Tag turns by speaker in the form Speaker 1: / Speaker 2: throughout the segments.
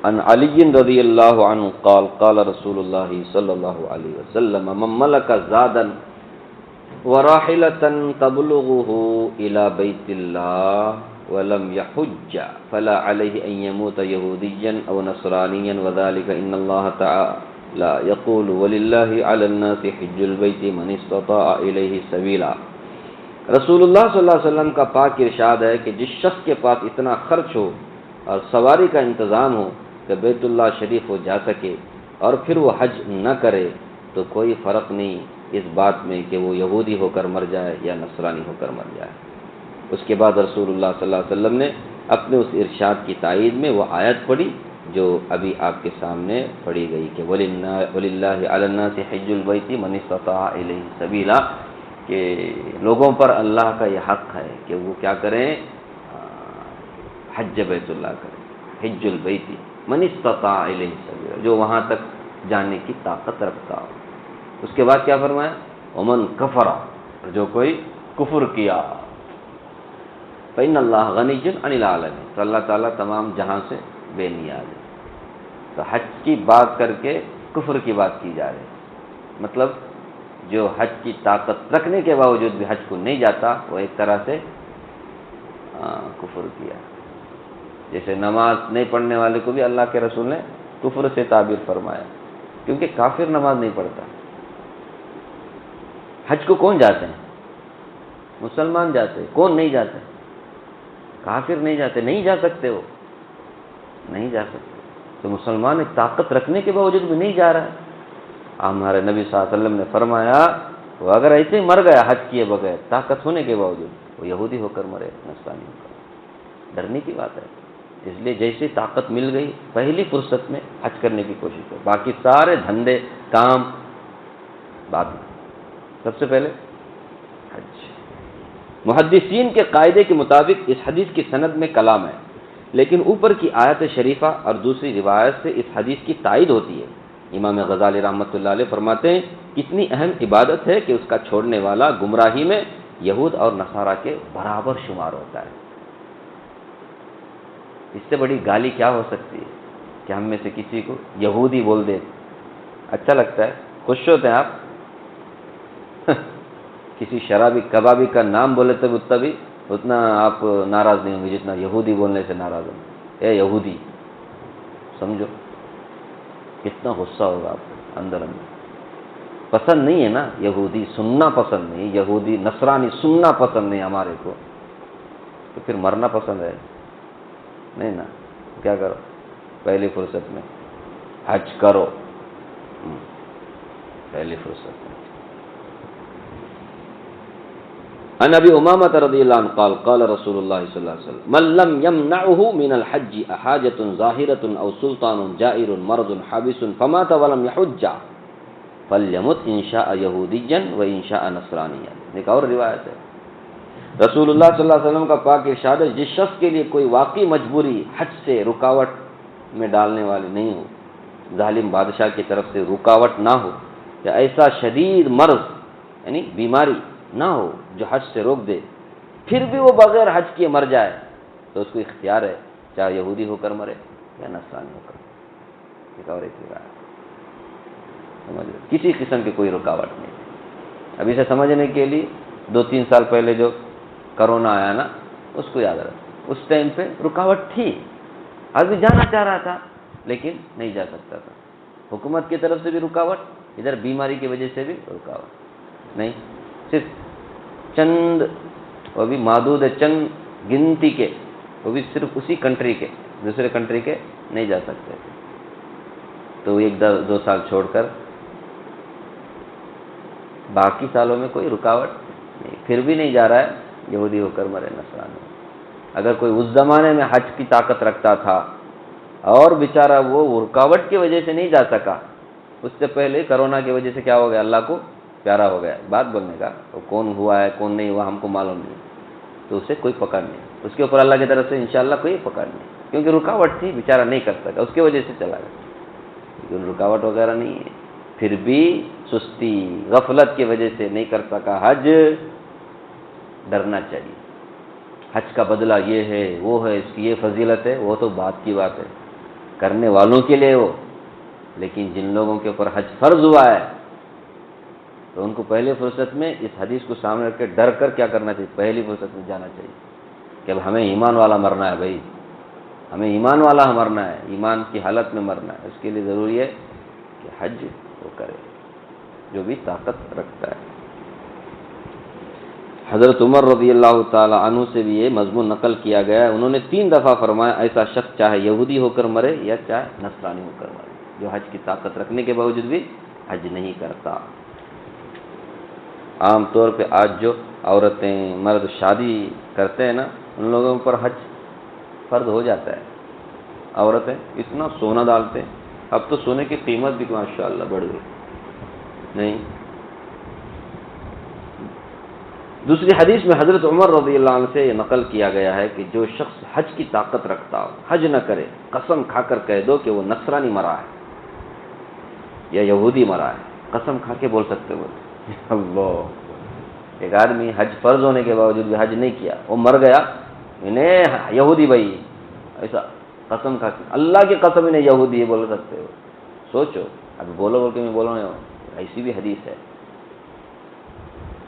Speaker 1: عن علی رضی اللہ عنہ قال قال رسول اللہ صلی اللہ علیہ وسلم من ملک زادا وراحلة تبلغه إلى بيت الله ولم يحج فلا عليه أن يموت يهوديا أو نصرانيا وذلك إن الله تعالى يقول ولله على الناس حج البيت من استطاع إليه سبيلا۔ رسول اللہ صلی اللہ علیہ وسلم کا پاک ارشاد ہے کہ جس شخص کے پاس اتنا خرچ ہو اور سواری کا انتظام ہو کہ بیت اللہ شریف وہ جا سکے اور پھر وہ حج نہ کرے تو کوئی فرق نہیں اس بات میں کہ وہ یہودی ہو کر مر جائے یا نصرانی ہو کر مر جائے۔ اس کے بعد رسول اللہ صلی اللہ علیہ وسلم نے اپنے اس ارشاد کی تائید میں وہ آیت پڑھی جو ابھی آپ کے سامنے پڑھی گئی کہ وَلِلَّهِ عَلَى النَّاسِ حِجُّ الْبَيْتِ مَنِ اسْتَطَاعَ إِلَيْهِ سَبِيلًا، کہ لوگوں پر اللہ کا یہ حق ہے کہ وہ کیا کریں، حج بیت اللہ کریں، حج البیت من استطاع الیہ سبیلا، جو وہاں تک جانے کی طاقت رکھتا ہو۔ اس کے بعد کیا فرمایا، ومن کفر، جو کوئی کفر کیا، فإن اللہ غنی عن العالمین، تو اللہ تعالیٰ تمام جہاں سے بے نیاز ہے۔ تو حج کی بات کر کے کفر کی بات کی جا رہی ہے، مطلب جو حج کی طاقت رکھنے کے باوجود بھی حج کو نہیں جاتا وہ ایک طرح سے کفر کیا۔ جیسے نماز نہیں پڑھنے والے کو بھی اللہ کے رسول نے کفر سے تعبیر فرمایا، کیونکہ کافر نماز نہیں پڑھتا۔ حج کو کون جاتے ہیں؟ مسلمان جاتے ہیں۔ کون نہیں جاتے؟ کافر نہیں جاتے، نہیں جا سکتے، وہ نہیں جا سکتے۔ تو مسلمان ایک طاقت رکھنے کے باوجود بھی نہیں جا رہا ہے۔ ہمارے نبی صلی اللہ علیہ وسلم نے فرمایا وہ اگر ایسے ہی مر گیا حج کیے بغیر طاقت ہونے کے باوجود، وہ یہودی ہو کر مرے، نصرانی ہو کر۔ ڈرنے کی بات ہے، اس لیے جیسے طاقت مل گئی پہلی فرصت میں حج کرنے کی کوشش کرو، باقی سارے دھندے کام بعد میں، سب سے پہلے حج۔ محدثین کے قاعدے کے مطابق اس حدیث کی سند میں کلام ہے، لیکن اوپر کی آیت شریفہ اور دوسری روایت سے اس حدیث کی تائید ہوتی ہے۔ امام غزالی رحمۃ اللہ علیہ فرماتے ہیں کتنی اہم عبادت ہے کہ اس کا چھوڑنے والا گمراہی میں یہود اور نصارہ کے برابر شمار ہوتا ہے۔ اس سے بڑی گالی کیا ہو سکتی ہے کہ ہم میں سے کسی کو یہودی بول دے؟ اچھا لگتا ہے، خوش ہوتے ہیں آپ؟ کسی شرابی کبابی کا نام بولے تو اتنا آپ ناراض نہیں ہوں گے جتنا یہودی بولنے سے ناراض ہوں گے۔ اے یہودی، سمجھو کتنا غصہ ہوگا آپ کو اندر اندر۔ پسند نہیں ہے نا یہودی، سننا پسند نہیں، یہودی نصرانی سننا پسند نہیں ہمارے کو، تو پھر مرنا پسند ہے نہیں نا؟ کیا کرو، پہلی فرصت میں حج کرو، پہلی فرصت میں۔ عن ابی امامہ رضی اللہ عنہ قال قال رسول اللہ صلی اللہ علیہ وسلم من لم يمنعه من الحج حاجة ظاہرة او سلطان جائر مرض حابس فمات ولم يحج فلیمت ان شاء یہودیا و ان شاء نصرانیا۔ ایک اور روایت ہے، رسول اللہ صلی اللہ علیہ وسلم کا پاک ارشاد ہے جس شخص کے لیے کوئی واقعی مجبوری حج سے رکاوٹ میں ڈالنے والی نہیں ہو، ظالم بادشاہ کی طرف سے رکاوٹ نہ ہو، یا ایسا شدید مرض یعنی بیماری نہ ہو جو حج سے روک دے، پھر بھی وہ بغیر حج کیے مر جائے تو اس کو اختیار ہے چاہے یہودی ہو کر مرے یا نصرانی ہو کر۔ ایک اور ایک روایت، سمجھ لو کسی قسم کی کوئی رکاوٹ نہیں۔ اب اسے سمجھنے کے لیے 2-3 سال پہلے جو کرونا آیا نا، اس کو یاد رکھ، اس ٹائم پہ رکاوٹ تھی، آدمی جانا چاہ رہا تھا لیکن نہیں جا سکتا تھا، حکومت کی طرف سے بھی رکاوٹ، ادھر بیماری کی وجہ سے بھی رکاوٹ نہیں، صرف چند، وہ بھی محدود ہے، چند گنتی کے، وہ بھی صرف اسی کنٹری کے، دوسرے کنٹری کے نہیں جا سکتے تھے، تو 1-2 سال چھوڑ کر باقی سالوں میں کوئی رکاوٹ نہیں، پھر بھی نہیں جا رہا ہے یہودی ہو کر مرے نصرانی۔ اگر کوئی اس زمانے میں حج کی طاقت رکھتا تھا اور بیچارہ وہ رکاوٹ کی وجہ سے نہیں جا سکا، اس سے پہلے کرونا کی وجہ سے کیا ہو گیا، اللہ کو پیارا ہو گیا، بات بولنے کا، وہ کون ہوا ہے کون نہیں ہوا ہم کو معلوم نہیں، تو اسے کوئی پکڑ نہیں، اس کے اوپر اللہ کی طرف سے انشاءاللہ کوئی پکڑ نہیں، کیونکہ رکاوٹ تھی، بیچارہ نہیں کر سکا، اس کی وجہ سے چلا گیا، لیکن رکاوٹ وغیرہ نہیں ہے، پھر بھی سستی غفلت کی وجہ سے نہیں کر سکا حج، ڈرنا چاہیے، حج کا بدلہ یہ ہے وہ ہے، اس کی یہ فضیلت ہے، وہ تو بات کی بات ہے، کرنے والوں کے لیے ہو، لیکن جن لوگوں کے اوپر حج فرض ہوا ہے تو ان کو پہلی فرصت میں اس حدیث کو سامنے رکھ کے ڈر کر کیا کرنا چاہیے؟ پہلی فرصت میں جانا چاہیے کہ اب ہمیں ایمان والا مرنا ہے بھائی، ہمیں ایمان والا مرنا ہے، ایمان کی حالت میں مرنا ہے۔ اس کے لیے ضروری ہے کہ حج وہ کرے جو بھی طاقت رکھتا ہے۔ حضرت عمر رضی اللہ تعالی عنہ سے بھی یہ مضمون نقل کیا گیا ہے، انہوں نے 3 دفعہ فرمایا ایسا شخص چاہے یہودی ہو کر مرے یا چاہے نصرانی ہو کر مرے، جو حج کی طاقت رکھنے کے باوجود بھی حج نہیں کرتا۔ عام طور پہ آج جو عورتیں مرد شادی کرتے ہیں نا، ان لوگوں پر حج فرض ہو جاتا ہے۔ عورتیں اتنا سونا ڈالتے ہیں، اب تو سونے کی قیمت بھی ماشاءاللہ بڑھ گئی نہیں۔ دوسری حدیث میں حضرت عمر رضی اللہ عنہ سے یہ نقل کیا گیا ہے کہ جو شخص حج کی طاقت رکھتا ہو، حج نہ کرے، قسم کھا کر کہہ دو کہ وہ نصرانی مرا ہے یا یہودی مرا ہے، قسم کھا کے بول سکتے ہو۔ اللہ، ایک آدمی حج فرض ہونے کے باوجود بھی حج نہیں کیا، وہ مر گیا، انہیں یہودی بھائی، ایسا قسم کھا کے، اللہ کی قسم انہیں یہودی بول سکتے ہو؟ سوچو، ابھی بولو بول کے میں بولو نہیں، ایسی بھی حدیث ہے،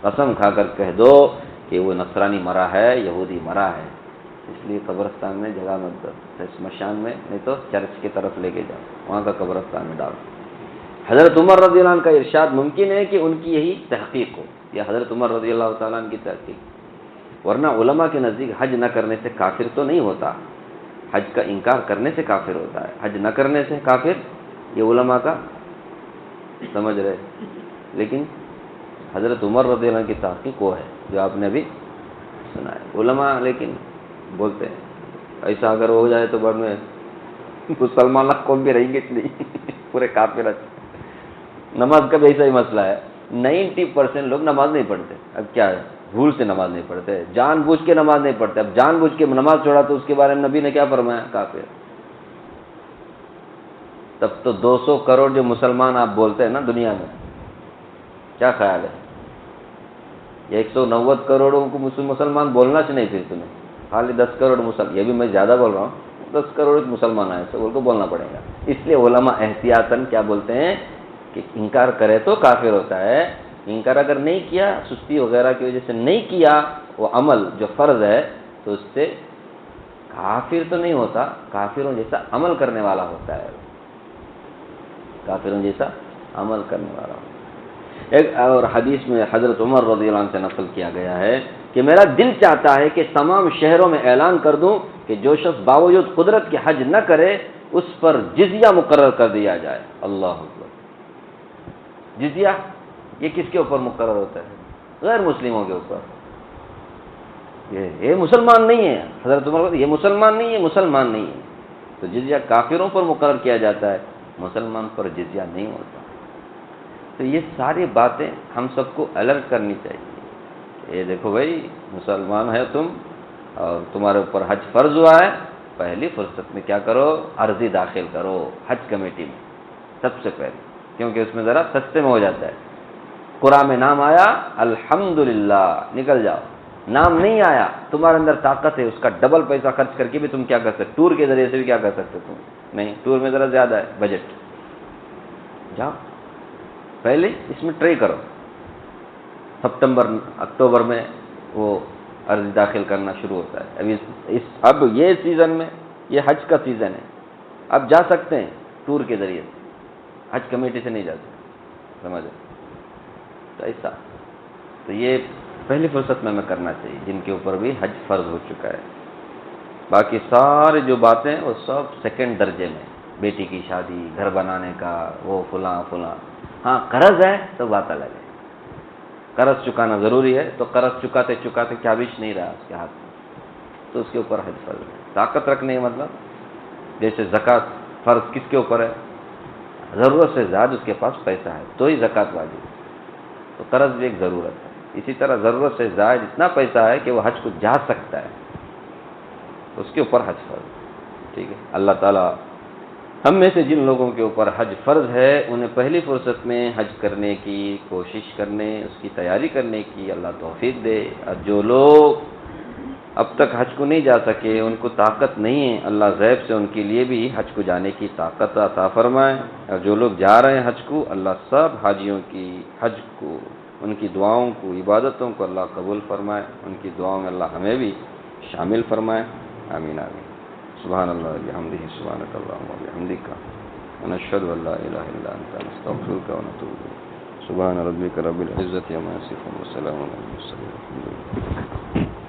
Speaker 1: قسم کھا کر کہہ دو کہ وہ نصرانی مرا ہے، یہودی مرا ہے۔ اس لیے قبرستان میں جگہ مت دو، شمشان میں نہیں تو چرچ کی طرف لے کے جاؤ، وہاں کا قبرستان میں ڈالو۔ حضرت عمر رضی اللہ عنہ کا ارشاد ممکن ہے کہ ان کی یہی تحقیق ہو، یا حضرت عمر رضی اللہ تعالیٰ عنہ کی تحقیق، ورنہ علماء کے نزدیک حج نہ کرنے سے کافر تو نہیں ہوتا، حج کا انکار کرنے سے کافر ہوتا ہے، حج نہ کرنے سے کافر، یہ علماء کا سمجھ رہے۔ لیکن حضرت عمر رضی اللہ عنہ کی تحقیق وہ ہے جو آپ نے ابھی سنا ہے۔ علماء لیکن بولتے ہیں ایسا اگر ہو جائے تو بعد میں مسلمان قوم بھی رہیں گے نہیں، پورے کافر۔ نماز کا بھی ایسا ہی مسئلہ ہے، 90% لوگ نماز نہیں پڑھتے، اب کیا ہے، بھول سے نماز نہیں پڑھتے، جان بوجھ کے نماز نہیں پڑھتے، اب جان بوجھ کے نماز چھوڑا تو اس کے بارے میں نبی نے کیا فرمایا؟ کافر۔ تب تو 200 کروڑ جو مسلمان آپ بولتے ہیں نا دنیا میں، کیا خیال ہے؟ 190 کروڑوں کو مسلمان بولنا چاہیے پھر تمہیں، خالی 10 کروڑ مسلمان، یہ بھی میں زیادہ بول رہا ہوں، 10 کروڑ مسلمان آئے تو ان کو بولنا پڑے گا۔ اس لیے علماء احتیاطاً کیا بولتے ہیں کہ انکار کرے تو کافر ہوتا ہے، انکار اگر نہیں کیا، سستی وغیرہ کی وجہ سے نہیں کیا وہ عمل جو فرض ہے، تو اس سے کافر تو نہیں ہوتا، کافروں جیسا عمل کرنے والا ہوتا ہے، کافروں جیسا عمل کرنے والا ہوتا ہے۔ ایک اور حدیث میں حضرت عمر رضی اللہ عنہ سے نقل کیا گیا ہے کہ میرا دل چاہتا ہے کہ تمام شہروں میں اعلان کر دوں کہ جو شخص باوجود قدرت کے حج نہ کرے اس پر جزیہ مقرر کر دیا جائے۔ اللہ اکبر۔ جزیہ یہ کس کے اوپر مقرر ہوتا ہے؟ غیر مسلموں کے اوپر۔ یہ مسلمان نہیں ہے، حضرت عمر یہ مسلمان نہیں ہے، مسلمان نہیں ہے، تو جزیہ کافروں پر مقرر کیا جاتا ہے، مسلمان پر جزیہ نہیں ہوتا۔ تو یہ ساری باتیں ہم سب کو الرٹ کرنی چاہیے۔ یہ دیکھو بھائی، مسلمان ہے تم اور تمہارے اوپر حج فرض ہوا ہے، پہلی فرصت میں کیا کرو؟ عرضی داخل کرو حج کمیٹی میں سب سے پہلے، کیونکہ اس میں ذرا سستے میں ہو جاتا ہے۔ قرآن میں نام آیا الحمدللہ، نکل جاؤ۔ نام نہیں آیا، تمہارے اندر طاقت ہے، اس کا ڈبل پیسہ خرچ کر کے بھی تم کیا کر سکتے، ٹور کے ذریعے سے بھی کیا کر سکتے تم؟ نہیں، ٹور میں ذرا زیادہ ہے بجٹ، جاؤ پہلے اس میں ٹرائی کرو۔ سپتمبر اکتوبر میں وہ عرضی داخل کرنا شروع ہوتا ہے۔ اب یہ سیزن میں، یہ حج کا سیزن ہے، اب جا سکتے ہیں ٹور کے ذریعے سے، حج کمیٹی سے نہیں جا سکتے، سمجھو تو ایسا۔ تو یہ پہلی فرصت میں کرنا چاہیے جن کے اوپر بھی حج فرض ہو چکا ہے۔ باقی سارے جو باتیں وہ سب سیکنڈ درجے میں، بیٹی کی شادی، گھر بنانے کا، وہ فلاں فلاں۔ ہاں قرض ہے تو بات الگ ہے، قرض چکانا ضروری ہے، تو قرض چکاتے چکاتے کیا بیچ نہیں رہا اس کے ہاتھ میں، تو اس کے اوپر حج فرض ہے۔ طاقت رکھنے کا مطلب جیسے زکوٰۃ فرض کس کے اوپر ہے؟ ضرورت سے زیادہ اس کے پاس پیسہ ہے تو ہی زکوٰۃ واجب ہے، تو قرض بھی ایک ضرورت ہے۔ اسی طرح ضرورت سے زائد اتنا پیسہ ہے کہ وہ حج کو جا سکتا ہے، اس کے اوپر حج فرض ہے۔ ٹھیک ہے، اللہ تعالیٰ ہم میں سے جن لوگوں کے اوپر حج فرض ہے انہیں پہلی فرصت میں حج کرنے کی کوشش کرنے، اس کی تیاری کرنے کی اللہ توفیق دے، اور جو لوگ اب تک حج کو نہیں جا سکے، ان کو طاقت نہیں ہے، اللہ غیب سے ان کے لیے بھی حج کو جانے کی طاقت عطا فرمائے، اور جو لوگ جا رہے ہیں حج کو، اللہ سب حاجیوں کی حج کو، ان کی دعاؤں کو، عبادتوں کو اللہ قبول فرمائے، ان کی دعاؤں میں اللہ ہمیں بھی شامل فرمائے، آمین آمین۔ سبحان اللہ بحمدہ، سبحانک اللہم وبحمدک، ونشہد ان لا الہ الا انت، نستغفرک ونتوب الیک۔ سبحان ربک رب العزۃ عما یصفون، وسلام علی المرسلین، الحمد للہ۔